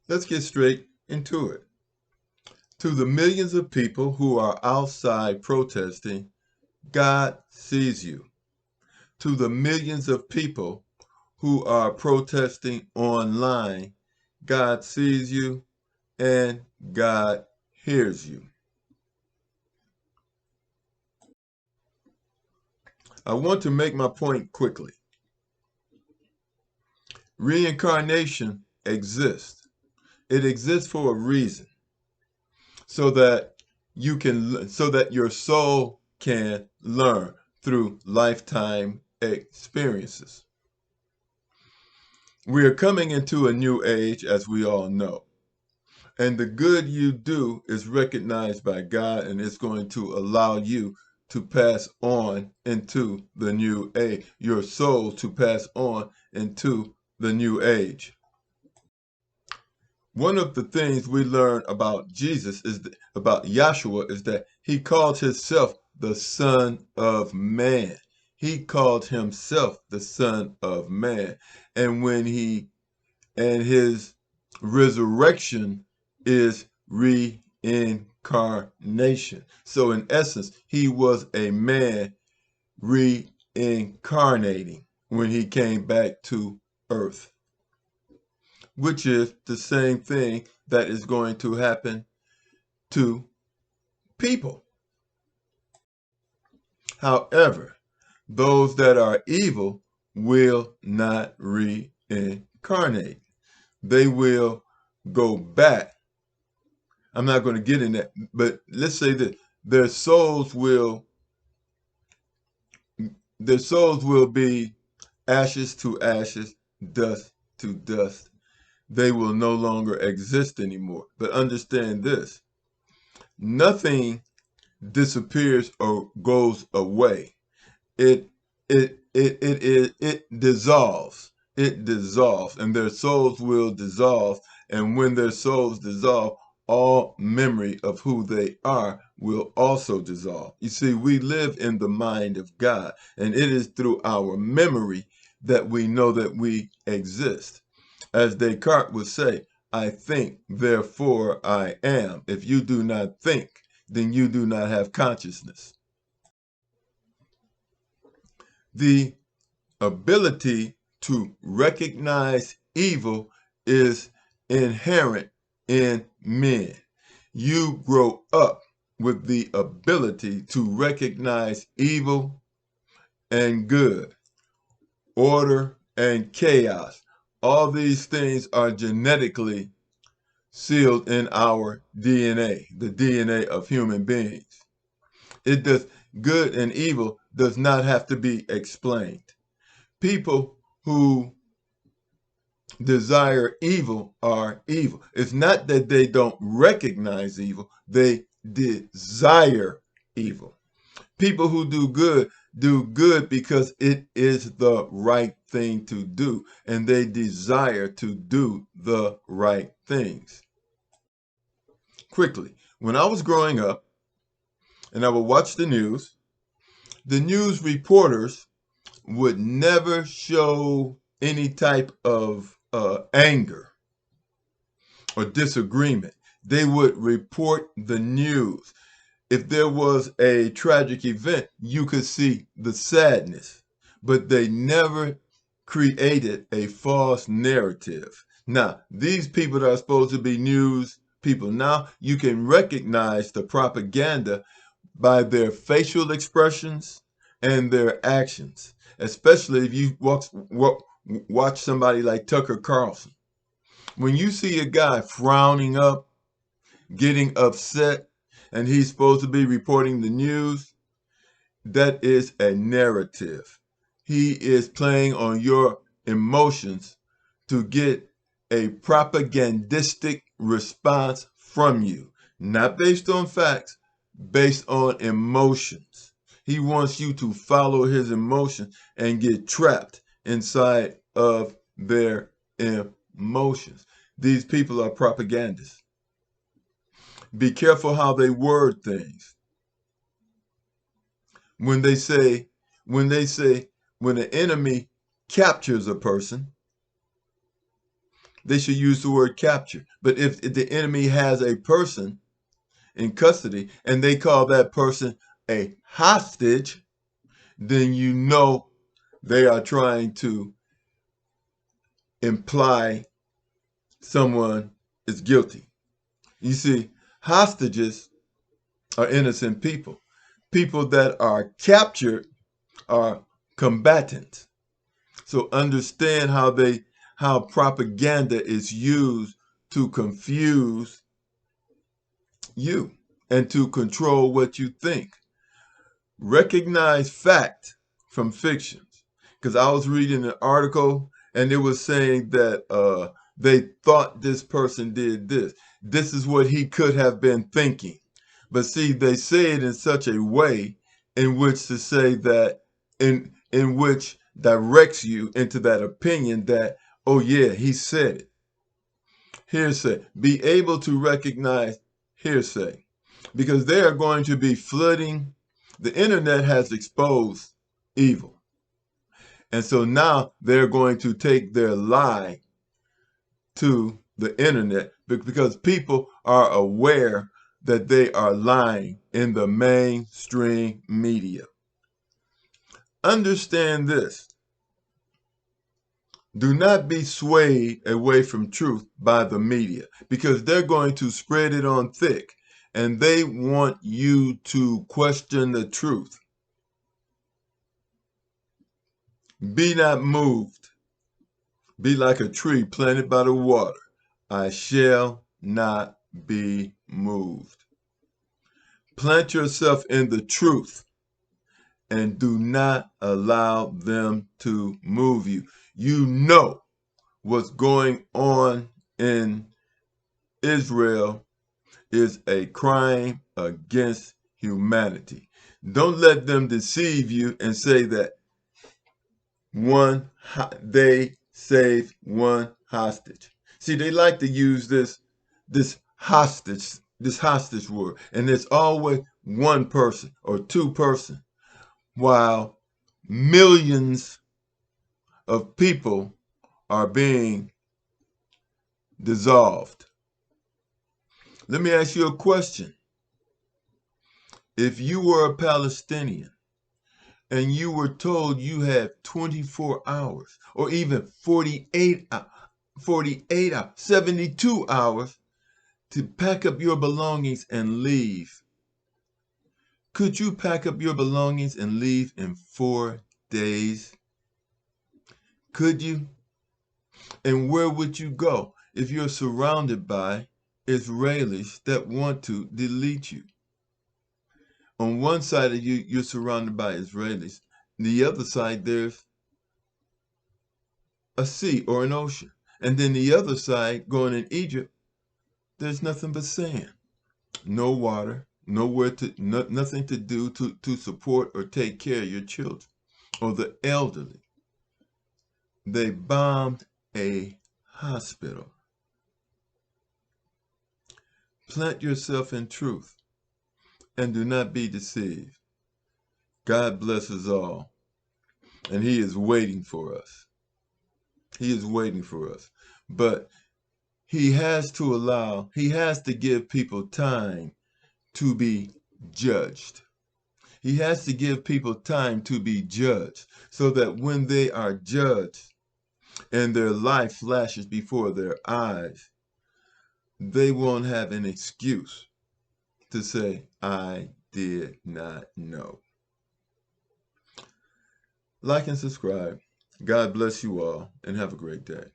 Let's get straight into it. To the millions of people who are outside protesting, God sees you. To the millions of people who are protesting online, God sees you and God hears you. I want to make my point quickly. Reincarnation exists. It exists for a reason, so that so that your soul can learn through lifetime experiences. We are coming into a new age, as we all know. And the good you do is recognized by God, and it's going to allow you to pass on into the new age, your soul to pass on into the new age. One of the things we learn about Jesus about Yahshua is that he called himself the Son of Man. He called himself the Son of Man. And his resurrection is reincarnation. So in essence, he was a man reincarnating when he came back to earth, which is the same thing that is going to happen to people. However, those that are evil will not reincarnate. They will go back. I'm not going to get in that, but let's say that their souls will be ashes to ashes, dust to dust. They will no longer exist anymore. But understand this: nothing disappears or goes away. It dissolves. It dissolves, and their souls will dissolve. And when their souls dissolve, all memory of who they are will also dissolve. You see, we live in the mind of God, and it is through our memory that we know that we exist. As Descartes would say, I think, therefore I am. If you do not think, then you do not have consciousness. The ability to recognize evil is inherent in men. You grow up with the ability to recognize evil and good, order and chaos. All these things are genetically sealed in our DNA, the DNA of human beings. It does Good and evil does not have to be explained. People who desire evil are evil. It's not that they don't recognize evil, they desire evil. People who do good because it is the right thing to do, and they desire to do the right things. Quickly, when I was growing up and I would watch the news reporters would never show any type of anger or disagreement. They would report the news. If there was a tragic event, you could see the sadness, but they never created a false narrative. Now, these people that are supposed to be news people, now you can recognize the propaganda by their facial expressions and their actions, especially if you watch somebody like Tucker Carlson. When you see a guy frowning up, getting upset, and he's supposed to be reporting the news, that is a narrative. He is playing on your emotions to get a propagandistic response from you, not based on facts, based on emotions. He wants you to follow his emotions and get trapped inside of their emotions. These people are propagandists. Be careful how they word things. When they say, when they say, when an enemy captures a person, they should use the word capture. But if the enemy has a person in custody and they call that person a hostage, then you know they are trying to imply someone is guilty. You see, hostages are innocent people. People that are captured are combatants. So understand how propaganda is used to confuse you and to control what you think. Recognize fact from fiction. Because I was reading an article and it was saying that they thought this person did this. This is what he could have been thinking. But see, they say it in such a way in which to say that in which directs you into that opinion that, oh yeah, he said it. Hearsay. Be able to recognize hearsay. Because they are going to be flooding. The internet has exposed evil. And so now they're going to take their lie to the internet because people are aware that they are lying in the mainstream media. Understand this. Do not be swayed away from truth by the media because they're going to spread it on thick and they want you to question the truth. Be not moved. Be like a tree planted by the water. I shall not be moved. Plant yourself in the truth and do not allow them to move you. You know what's going on in Israel is a crime against humanity. Don't let them deceive you and say that they saved one hostage. See, they like to use this hostage word, and it's always one person or two person, while millions of people are being dissolved. Let me ask you a question. If you were a Palestinian and you were told you had 24 hours or even 48 hours, 72 hours to pack up your belongings and leave, could you pack up your belongings and leave in 4 days? Could you? And where would you go if you're surrounded by Israelis that want to delete you? On one side of you, you're surrounded by Israelis. The other side, there's a sea or an ocean. And then the other side, going in Egypt, there's nothing but sand. No water, nothing to do to support or take care of your children or the elderly. They bombed a hospital. Plant yourself in truth and do not be deceived. God bless us all, and He is waiting for us. He is waiting for us. But He has to give people time to be judged. He has to give people time to be judged so that when they are judged and their life flashes before their eyes, they won't have an excuse to say, I did not know. Like and subscribe. God bless you all and have a great day.